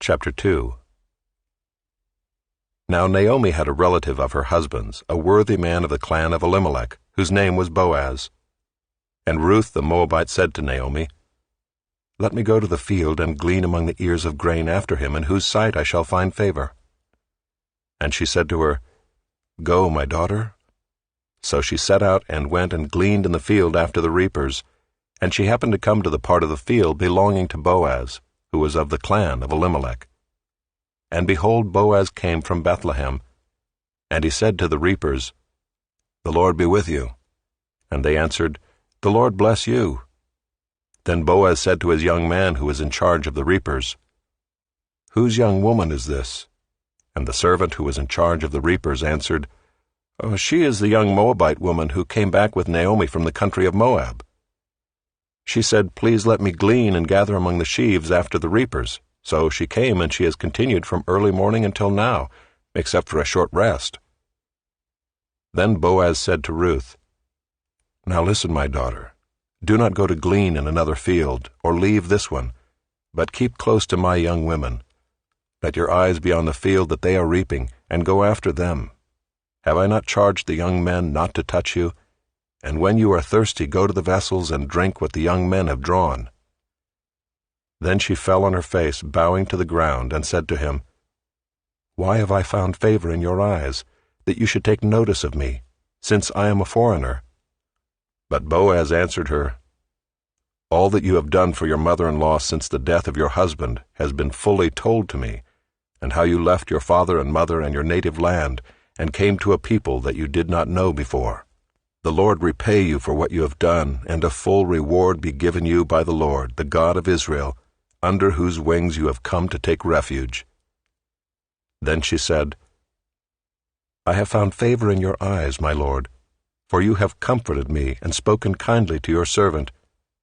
Chapter 2. Now Naomi had a relative of her husband's, a worthy man of the clan of Elimelech, whose name was Boaz. And Ruth the Moabite said to Naomi, "Let me go to the field and glean among the ears of grain after him, in whose sight I shall find favor." And she said to her, "Go, my daughter." So she set out and went and gleaned in the field after the reapers, and she happened to come to the part of the field belonging to Boaz, who was of the clan of Elimelech. And behold, Boaz came from Bethlehem, and he said to the reapers, "The Lord be with you." And they answered, "The Lord bless you." Then Boaz said to his young man who was in charge of the reapers, "Whose young woman is this?" And the servant who was in charge of the reapers answered, "Oh, she is the young Moabite woman who came back with Naomi from the country of Moab. She said, 'Please let me glean and gather among the sheaves after the reapers.' So she came, and she has continued from early morning until now, except for a short rest." Then Boaz said to Ruth, "Now listen, my daughter. Do not go to glean in another field, or leave this one, but keep close to my young women. Let your eyes be on the field that they are reaping, and go after them. Have I not charged the young men not to touch you? And when you are thirsty, go to the vessels and drink what the young men have drawn." Then she fell on her face, bowing to the ground, and said to him, "Why have I found favor in your eyes, that you should take notice of me, since I am a foreigner?" But Boaz answered her, "All that you have done for your mother-in-law since the death of your husband has been fully told to me, and how you left your father and mother and your native land, and came to a people that you did not know before. The Lord repay you for what you have done, and a full reward be given you by the Lord, the God of Israel, under whose wings you have come to take refuge." Then she said, "I have found favor in your eyes, my lord, for you have comforted me and spoken kindly to your servant,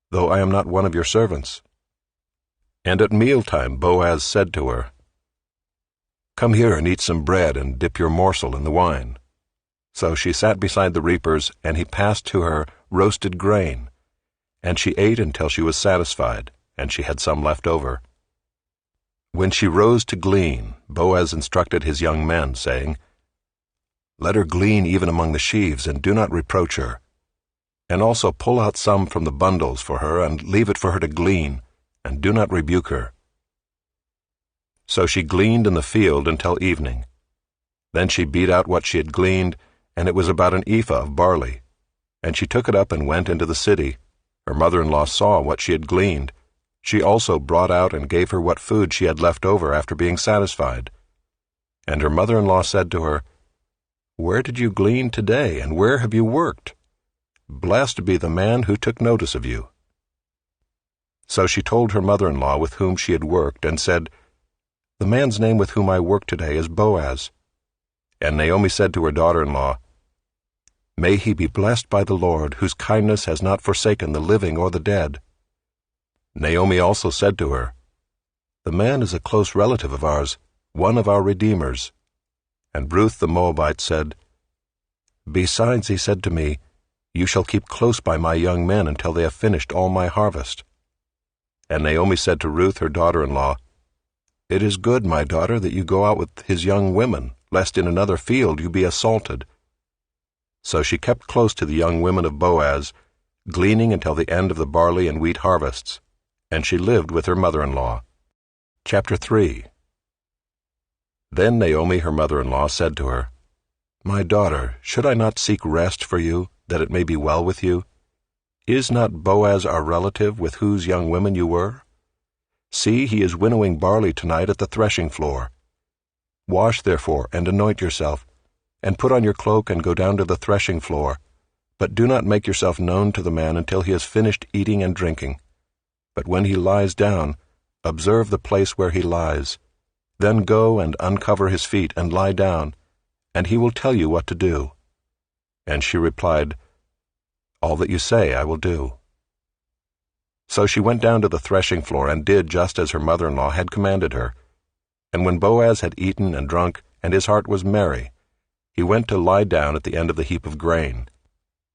though I am not one of your servants." And at mealtime Boaz said to her, "Come here and eat some bread and dip your morsel in the wine." So she sat beside the reapers, and he passed to her roasted grain, and she ate until she was satisfied, and she had some left over. When she rose to glean, Boaz instructed his young men, saying, "Let her glean even among the sheaves, and do not reproach her. And also pull out some from the bundles for her, and leave it for her to glean, and do not rebuke her." So she gleaned in the field until evening. Then she beat out what she had gleaned, and it was about an ephah of barley. And she took it up and went into the city. Her mother-in-law saw what she had gleaned. She also brought out and gave her what food she had left over after being satisfied. And her mother-in-law said to her, "Where did you glean today, and where have you worked? Blessed be the man who took notice of you." So she told her mother-in-law with whom she had worked, and said, "The man's name with whom I work today is Boaz." And Naomi said to her daughter-in-law, "May he be blessed by the Lord, whose kindness has not forsaken the living or the dead." Naomi also said to her, "The man is a close relative of ours, one of our redeemers." And Ruth the Moabite said, "Besides, he said to me, 'You shall keep close by my young men until they have finished all my harvest.'" And Naomi said to Ruth her daughter-in-law, "It is good, my daughter, that you go out with his young women, lest in another field you be assaulted." So she kept close to the young women of Boaz, gleaning until the end of the barley and wheat harvests, and she lived with her mother-in-law. Chapter 3. Then Naomi her mother-in-law said to her, "My daughter, should I not seek rest for you, that it may be well with you? Is not Boaz our relative, with whose young women you were? See, he is winnowing barley tonight at the threshing floor. Wash, therefore, and anoint yourself, and put on your cloak and go down to the threshing floor, but do not make yourself known to the man until he has finished eating and drinking. But when he lies down, observe the place where he lies. Then go and uncover his feet and lie down, and he will tell you what to do." And she replied, "All that you say I will do." So she went down to the threshing floor and did just as her mother-in-law had commanded her. And when Boaz had eaten and drunk, and his heart was merry, he went to lie down at the end of the heap of grain.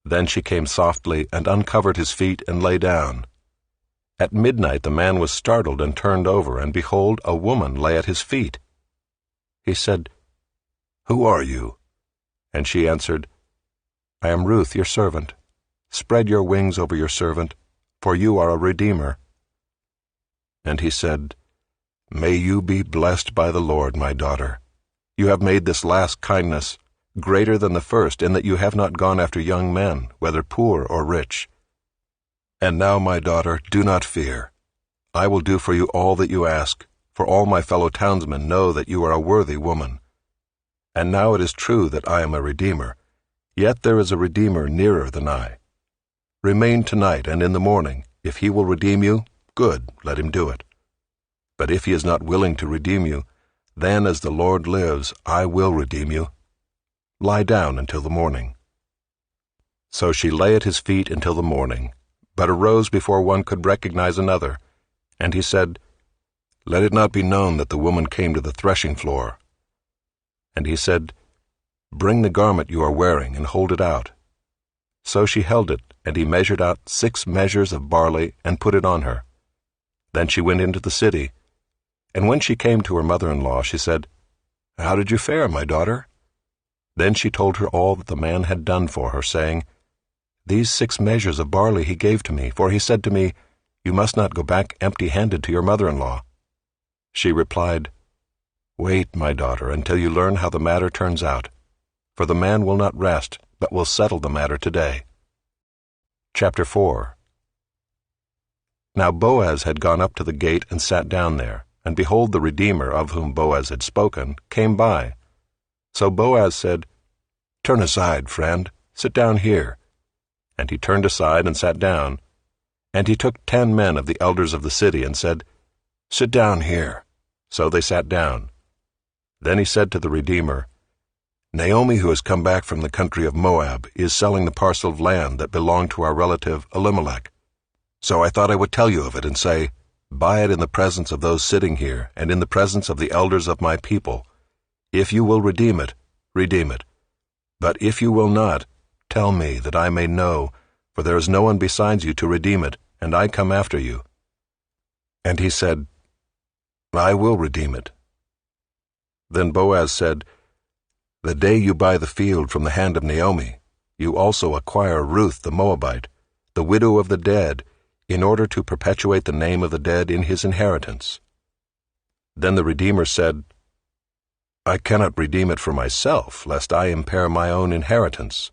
Then she came softly and uncovered his feet and lay down. At midnight the man was startled and turned over, and behold, a woman lay at his feet. He said, "Who are you?" And she answered, "I am Ruth, your servant. Spread your wings over your servant, for you are a redeemer." And he said, "May you be blessed by the Lord, my daughter. You have made this last kindness greater than the first, in that you have not gone after young men, whether poor or rich. And now, my daughter, do not fear. I will do for you all that you ask, for all my fellow townsmen know that you are a worthy woman. And now it is true that I am a redeemer, yet there is a redeemer nearer than I. Remain tonight, and in the morning, if he will redeem you, good, let him do it. But if he is not willing to redeem you, then as the Lord lives, I will redeem you. Lie down until the morning." So she lay at his feet until the morning, but arose before one could recognize another. And he said, "Let it not be known that the woman came to the threshing floor." And he said, "Bring the garment you are wearing, and hold it out." So she held it, and he measured out 6 measures of barley, and put it on her. Then she went into the city. And when she came to her mother-in-law, she said, "How did you fare, my daughter?" Then she told her all that the man had done for her, saying, "These 6 measures of barley he gave to me, for he said to me, 'You must not go back empty-handed to your mother-in-law.'" She replied, "Wait, my daughter, until you learn how the matter turns out, for the man will not rest, but will settle the matter today." Chapter 4. Now Boaz had gone up to the gate and sat down there, and behold, the Redeemer, of whom Boaz had spoken, came by. So Boaz said, "Turn aside, friend, sit down here." And he turned aside and sat down. And he took 10 men of the elders of the city and said, "Sit down here." So they sat down. Then he said to the Redeemer, "Naomi, who has come back from the country of Moab, is selling the parcel of land that belonged to our relative Elimelech. So I thought I would tell you of it and say, buy it in the presence of those sitting here and in the presence of the elders of my people. If you will redeem it, redeem it. But if you will not, tell me, that I may know, for there is no one besides you to redeem it, and I come after you." And he said, "I will redeem it." Then Boaz said, "The day you buy the field from the hand of Naomi, you also acquire Ruth the Moabite, the widow of the dead, in order to perpetuate the name of the dead in his inheritance." Then the Redeemer said, "I cannot redeem it for myself, lest I impair my own inheritance.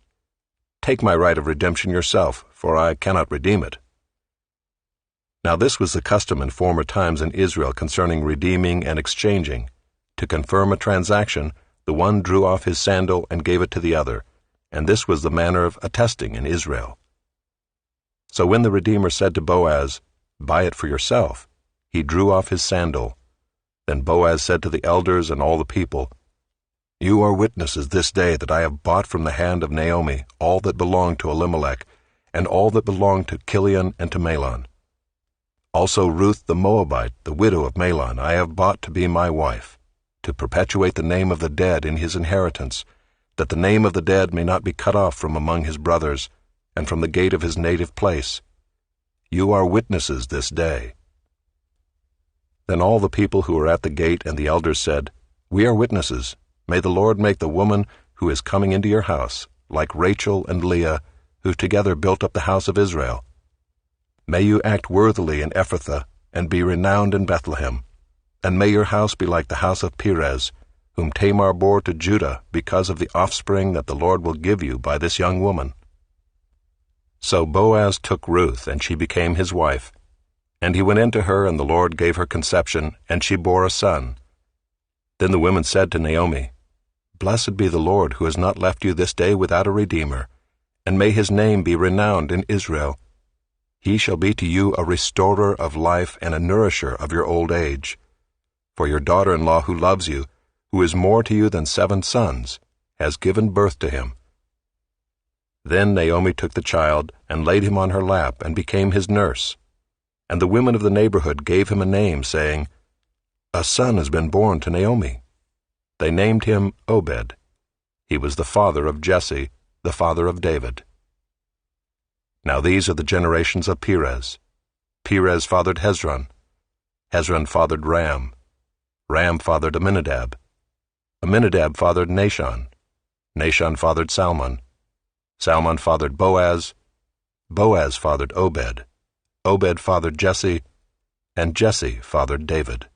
Take my right of redemption yourself, for I cannot redeem it." Now this was the custom in former times in Israel concerning redeeming and exchanging. To confirm a transaction, the one drew off his sandal and gave it to the other, and this was the manner of attesting in Israel. So when the Redeemer said to Boaz, "Buy it for yourself," he drew off his sandal. Then Boaz said to the elders and all the people, "You are witnesses this day that I have bought from the hand of Naomi all that belonged to Elimelech, and all that belonged to Chilion and to Mahlon. Also Ruth the Moabite, the widow of Mahlon, I have bought to be my wife, to perpetuate the name of the dead in his inheritance, that the name of the dead may not be cut off from among his brothers, and from the gate of his native place. You are witnesses this day." Then all the people who were at the gate and the elders said, "We are witnesses. May the Lord make the woman who is coming into your house, like Rachel and Leah, who together built up the house of Israel. May you act worthily in Ephrathah, and be renowned in Bethlehem. And may your house be like the house of Perez, whom Tamar bore to Judah, because of the offspring that the Lord will give you by this young woman." So Boaz took Ruth, and she became his wife. And he went into her, and the Lord gave her conception, and she bore a son. Then the women said to Naomi, "Blessed be the Lord, who has not left you this day without a redeemer, and may his name be renowned in Israel. He shall be to you a restorer of life and a nourisher of your old age. For your daughter-in-law who loves you, who is more to you than 7 sons, has given birth to him." Then Naomi took the child, and laid him on her lap, and became his nurse. And the women of the neighborhood gave him a name, saying, "A son has been born to Naomi." They named him Obed. He was the father of Jesse, the father of David. Now these are the generations of Perez. Perez fathered Hezron. Hezron fathered Ram. Ram fathered Amminadab. Amminadab fathered Nahshon. Nahshon fathered Salmon. Salmon fathered Boaz. Boaz fathered Obed. Obed fathered Jesse, and Jesse fathered David.